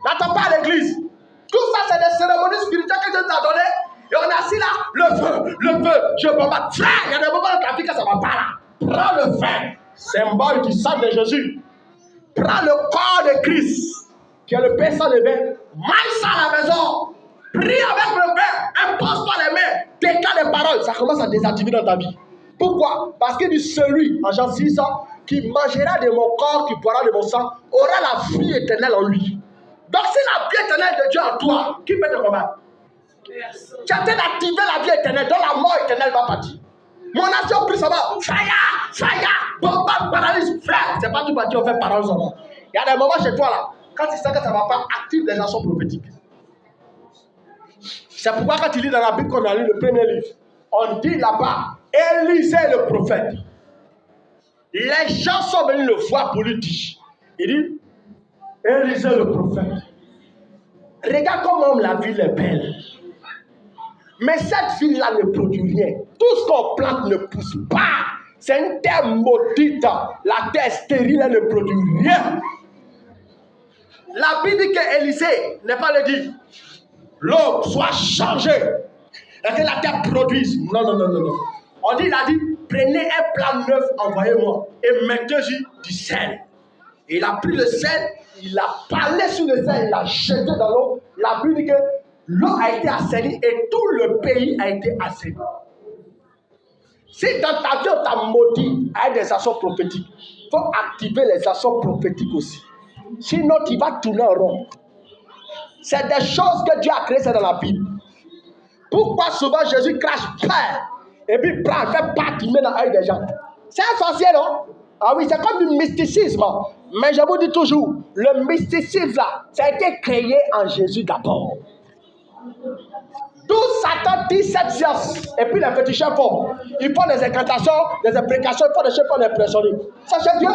N'attends pas à l'église. Tout ça, c'est des cérémonies spirituelles que Dieu t'a donné. Et on est assis là, le feu, je bombarde. Frère, il y a des moments dans ta vie que ça ne va pas là. Prends le vin, symbole du sang de Jésus. Prends le corps de Christ, qui est le pain sans levain. Mange ça à la maison. Prie avec le vin. Impose-toi les mains. Déclare des paroles. Ça commence à désactiver dans ta vie. Pourquoi? Parce que celui, en Jean 6 ans, qui mangera de mon corps, qui boira de mon sang, aura la vie éternelle en lui. Donc si la vie éternelle de Dieu en toi, qui peut te combattre? Tu as d'activer la vie éternelle, dont la mort éternelle va partir. Mon action plus ça va. Fire, bombarde, paralyse, frère. C'est pas tout parti, on fait parole seulement. Il y a des moments chez toi là, quand tu sens que ça ne va pas, active les actions prophétiques. C'est pourquoi quand tu lis dans la Bible qu'on a lu le premier livre, on dit là-bas, Élisée le prophète. Les gens sont venus le voir pour lui dire. Il dit, Élisée le prophète. Regarde comment la ville est belle. Mais cette ville-là ne produit rien. Tout ce qu'on plante ne pousse pas. C'est une terre maudite. La terre stérile, elle ne produit rien. La Bible dit qu'Élisée n'est pas le dit. L'eau soit changée et que la terre produise. Non. On dit, il a dit, prenez un plat neuf, envoyez-moi et mettez-y du sel. Et il a pris le sel, il a parlé sur le sel, il l'a jeté dans l'eau. La Bible dit que l'eau a été assainie et tout le pays a été assaini. Si dans ta vie on t'a maudit avec des actions prophétiques, il faut activer les actions prophétiques aussi. Sinon, tu vas tourner en rond. C'est des choses que Dieu a créées, c'est dans la Bible. Pourquoi souvent Jésus crache peur et puis prend, fait bâtiment dans l'œil des gens? C'est un sorcier, non? Ah oui, c'est comme du mysticisme. Mais je vous dis toujours, le mysticisme là, ça a été créé en Jésus d'abord. D'où Satan dit cette science. Et puis les féticheurs font. Ils font des incantations, des imprécations, ils font des choses pour l'impressionner. Ça c'est Dieu.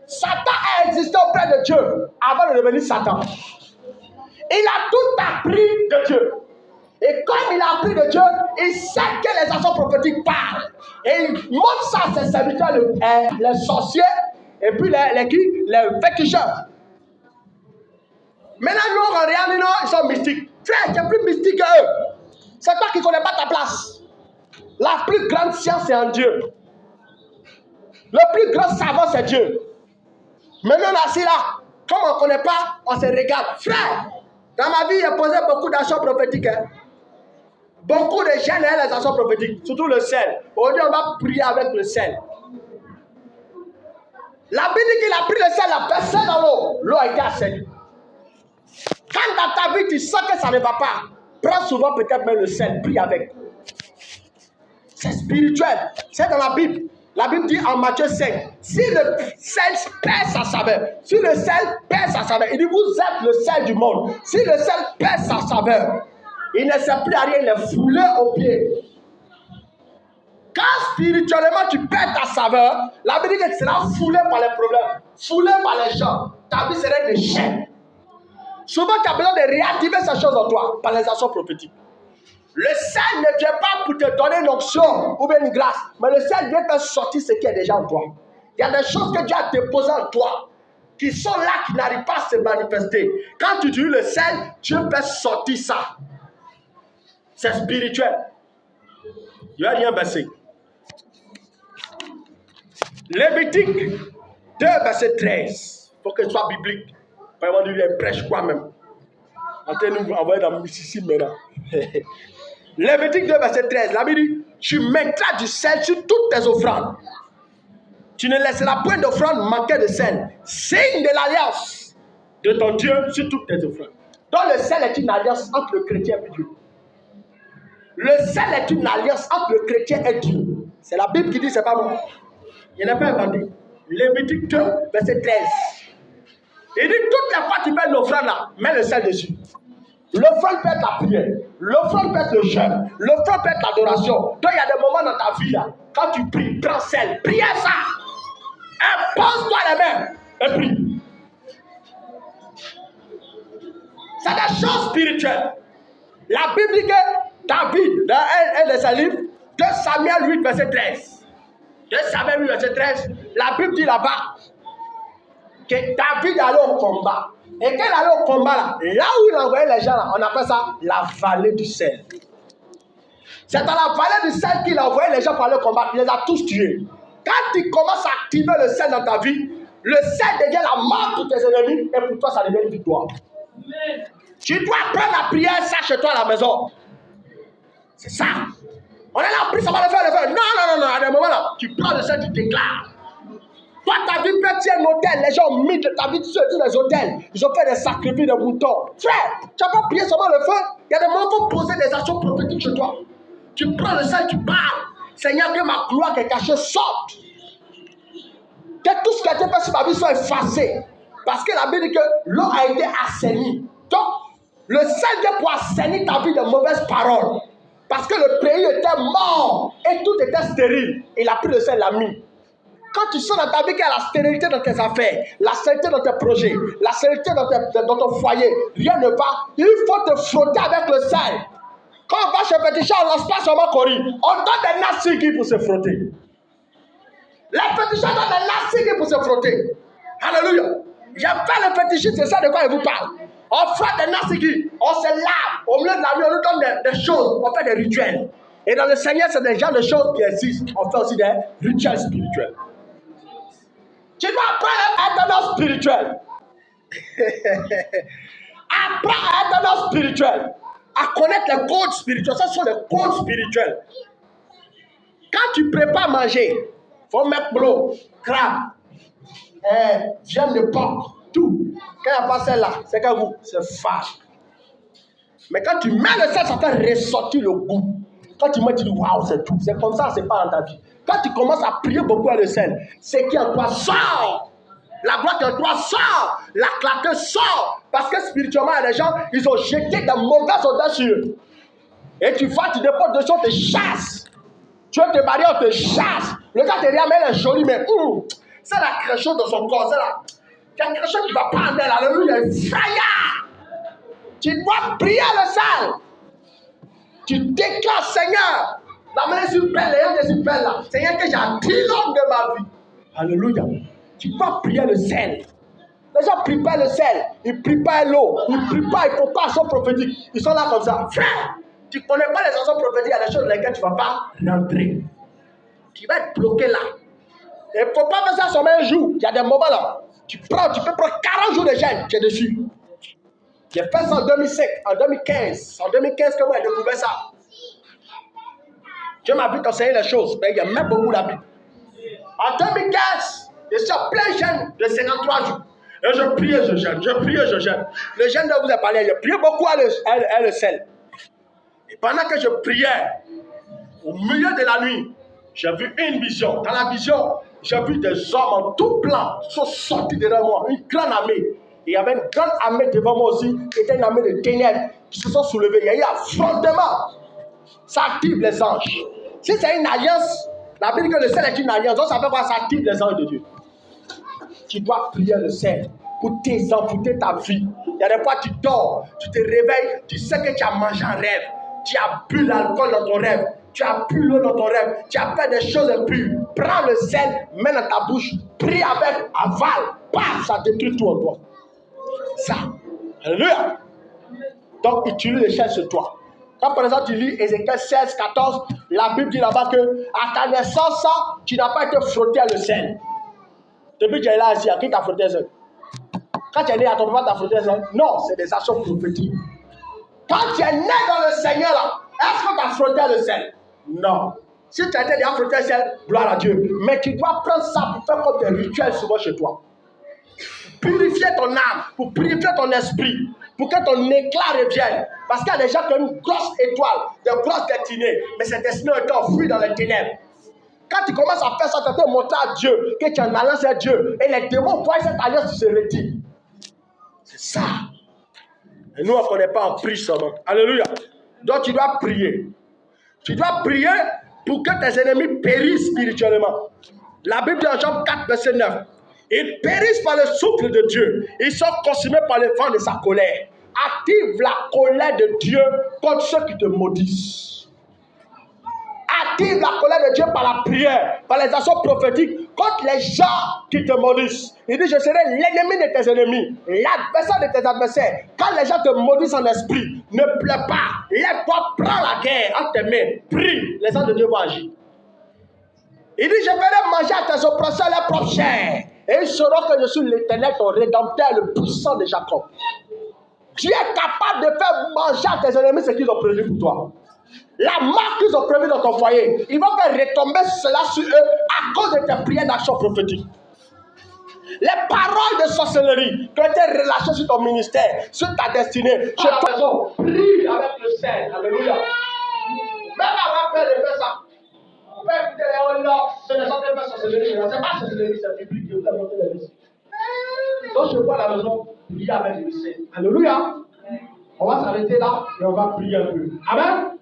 Satan a existé auprès de Dieu avant de devenir Satan. Il a tout appris de Dieu. Et comme il a appris de Dieu, il sait que les actions prophétiques parlent. Et il montre ça à ses serviteurs, les sorciers, et puis les féticheurs. Maintenant, nous, on regarde, ils sont mystiques. Frère, tu es plus mystique qu'eux. C'est toi qui ne connais pas ta place. La plus grande science, c'est en Dieu. Le plus grand savant, c'est Dieu. Maintenant, on est assis là. Comme on ne connaît pas, on se regarde. Frère, dans ma vie, j'ai posé beaucoup d'actions prophétiques. Hein. Beaucoup de gens ont les actions prophétiques, surtout le sel. Aujourd'hui, on va prier avec le sel. La Bible dit qu'il a pris le sel, la personne dans l'eau. L'eau a été assainie. Quand dans ta vie, tu sens que ça ne va pas, prends souvent peut-être même le sel, prie avec. C'est spirituel. C'est dans la Bible. La Bible dit en Matthieu 5, si le sel perd sa saveur, si le sel perd sa saveur, il dit vous êtes le sel du monde. Si le sel perd sa saveur, il ne sert plus à rien, il est foulé aux pieds. Quand spirituellement tu perds ta saveur, la Bible dit que tu seras foulé par les problèmes, foulé par les gens. Ta vie serait une chaîne. Souvent tu as besoin de réactiver ces choses en toi par les actions prophétiques. Le sel ne vient pas pour te donner une onction ou bien une grâce, mais le sel vient faire sortir ce qui est déjà en toi. Il y a des choses que Dieu a déposées en toi qui sont là, qui n'arrivent pas à se manifester. Quand tu utilises le sel, Dieu fait sortir ça. C'est spirituel. Il n'y a rien baissé. Lévitique 2, verset 13. Il faut que ce soit biblique. Pas vraiment dire il prêche quoi même. En train de nous envoyer dans le mysticisme maintenant. Lévitique 2, verset 13. La Bible dit, tu mettras du sel sur toutes tes offrandes. Tu ne laisseras point d'offrande manquer de sel. Signe de l'alliance de ton Dieu sur toutes tes offrandes. Donc le sel est une alliance entre le chrétien et Dieu. Le sel est une alliance entre le chrétien et Dieu. C'est la Bible qui dit, c'est pas moi. Il n'est pas inventé. Lévitique 2, verset 13. Il dit, toutes les fois que tu fais l'offrande là, mets le sel dessus. L'offrande peut être la prière, l'offrande peut être le jeûne, l'offrande peut être l'adoration. Donc il y a des moments dans ta vie là, quand tu pries, prends sel, prie ça. Impose-toi les mains et prie. C'est des choses spirituelles. La Bible dit que David, dans un de ses livres, 2 Samuel 8, verset 13. 2 Samuel 8, verset 13, la Bible dit là-bas que David allait au combat. Et quand il allait au combat, là où il envoyait les gens, là, on appelle ça la vallée du sel. C'est dans la vallée du sel qu'il a envoyé les gens pour aller au combat. Il les a tous tués. Quand tu commences à activer le sel dans ta vie, le sel devient la mort pour tes ennemis et pour toi, ça devient une victoire. Tu dois prendre la prière, ça chez toi à la maison. C'est ça. On est là, pris, ça va le faire. Non. À des moments là, tu prends le sel, tu déclares. Toi, ta vie peut être un hôtel. Les gens ont mis de ta vie sur les hôtels. Ils ont fait des sacrifices de moutons. Frère, tu n'as pas prié seulement le feu. Il y a des moments où il faut poser des actions prophétiques chez toi. Tu prends le sel, tu parles. Seigneur, que ma gloire qui est cachée sorte. Que tout ce qui a été fait sur ma vie soit effacé. Parce que la Bible dit que l'eau a été assainie. Donc, le sel vient pour assainir ta vie de mauvaises paroles. Parce que le pays était mort et tout était stérile. Il a pris le sel, l'a mis. Quand tu sens dans ta vie qu'il y a la stérilité dans tes affaires, la stérilité dans tes projets, la stérilité dans ton foyer, rien ne va, il faut te frotter avec le sel. Quand on va chez Petit Chat, on ne lance pas seulement Corinne. On donne des nassigis pour se frotter. Les fétichistes ont des lastiques pour se frotter. Alléluia. J'ai fait le fétichisme, c'est ça de quoi je vous parle. On fait des lastiques, on se lave. Au milieu de la nuit, on nous donne des choses, on fait des rituels. Et dans le Seigneur, c'est des genres de choses qui existent. On fait aussi des rituels spirituels. Tu dois apprendre à être un homme spirituel. Apprends à être un homme spirituel. À connaître les codes spirituels. Ce sont les codes spirituels. Quand tu prépares manger, il faut mettre l'eau, crabe, viande de porc, tout. Quand il n'y a pas celle-là, c'est que vous, c'est fade. Mais quand tu mets le sel, ça fait ressortir le goût. Quand tu mets, tu dis waouh, c'est tout. C'est comme ça, c'est pas dans ta vie. Quand tu commences à prier beaucoup à le sel, c'est qui en toi sort. La gloire en toi sort. La clarté sort. Parce que spirituellement, il y a des gens, ils ont jeté de mauvaises odeurs sur eux. Et tu vas, tu déposes des choses, te chasse. Tu veux te marier, on te chasse. Le gars te dit, mais elle est jolie, mais c'est la création de son corps. C'est la création qui ne va pas en elle. Alléluia, fraya. Tu dois prier le sel. Tu déclares, Seigneur, la main est belle, elle est belle là. Seigneur, que j'attire l'homme de ma vie. Alléluia. Tu dois prier le sel. Les gens ne prient pas le sel. Ils ne prient pas l'eau. Ils ne prient pas, ils ne font pas son prophétique. Ils sont là comme ça. Frère, tu ne connais pas les chansons prophétiques, il y a des choses dans lesquelles tu ne vas pas rentrer. Tu vas être bloqué là. Il ne faut pas faire ça sur un jour. Il y a des moments là. Tu peux prendre 40 jours de jeûne, tu es dessus. J'ai fait ça en 2005, en 2015. En 2015, comment j'ai découvert ça? Dieu m'a vu t'enseigner les choses, mais il y a même beaucoup la Bible. En 2015, je suis en plein jeûne de 53 jours. Et je priais, je jeûne, je priais, je jeûne. Le jeûne dont vous avez parlé, je priais beaucoup à le sel. Et pendant que je priais, au milieu de la nuit, j'ai vu une vision. Dans la vision, j'ai vu des hommes en tout blanc qui sont sortis derrière moi, une grande armée. Et il y avait une grande armée devant moi aussi, qui était une armée de ténèbres, qui se sont soulevés. Il y a eu un affrontement. Ça active les anges. Si c'est une alliance, la Bible dit que le sel est une alliance, donc ça fait quoi? Ça active les anges de Dieu. Tu dois prier le sel pour tes enfants, pour ta vie. Il y a des fois tu dors, tu te réveilles, tu sais que tu as mangé un rêve, tu as bu l'alcool dans ton rêve, tu as bu l'eau dans ton rêve, tu as fait des choses impures. Prends le sel, mets dans ta bouche, prie avec, avale, paf, ça détruit tout en toi. Ça. Alléluia. Donc, utilise le sel sur toi. Quand par exemple tu lis Ézéchiel 16, 14, la Bible dit là-bas que à ta naissance, tu n'as pas été frotté à le sel. Depuis que tu es là, à qui t'a frotté le sel? Quand tu es né à ton papa, t'a frotté le sel? Non, c'est des actions prophétiques. Quand tu es né dans le Seigneur, là, est-ce que tu as frotté le sel? Non. Si tu as été déjà frotté le sel, gloire à Dieu. Mais tu dois prendre ça pour faire comme des rituels souvent chez toi. Purifier ton âme, pour purifier ton esprit, pour que ton éclat revienne. Parce qu'il y a des gens qui ont une grosse étoile, des grosses destinées, mais cette destinée est enfouie dans les ténèbres. Quand tu commences à faire ça, tu te montrer à Dieu que tu es en alliance avec Dieu. Et les démons voient cette alliance, tu se retires. C'est ça. Et nous, on ne connaît pas, on prie seulement. Alléluia. Donc tu dois prier. Tu dois prier pour que tes ennemis périssent spirituellement. La Bible dit en Jean 4, verset 9. Ils périssent par le souffle de Dieu. Ils sont consumés par le vent de sa colère. Active la colère de Dieu contre ceux qui te maudissent. Active la colère de Dieu par la prière, par les actions prophétiques contre les gens qui te maudissent. Il dit, je serai l'ennemi de tes ennemis, l'adversaire de tes adversaires. Quand les gens te maudissent en esprit, ne pleure pas. Lève-toi, prends la guerre entre tes mains. Prie, les anges de Dieu vont agir. Il dit, je ferai manger à tes oppresseurs leur propre chair. Et ils sauront que je suis l'Éternel, ton rédempteur, le puissant de Jacob. Dieu est capable de faire manger à tes ennemis ce qu'ils ont prévu pour toi. La mort qu'ils ont prévue dans ton foyer, ils vont faire retomber cela sur eux à cause de tes prières d'action prophétique. Les paroles de sorcellerie qui ont été relâchées sur ton ministère, sur ta destinée, sur ta maison, prie avec le sel. Alléluia. Même avant de faire ça, on peut écouter les non, ce ne sont pas sorcellerie, ce n'est pas sorcellerie, c'est biblique, je vais monter les récits. Donc je vois à la maison, prier avec le sel. Alléluia. On va s'arrêter là et on va prier un peu. Amen.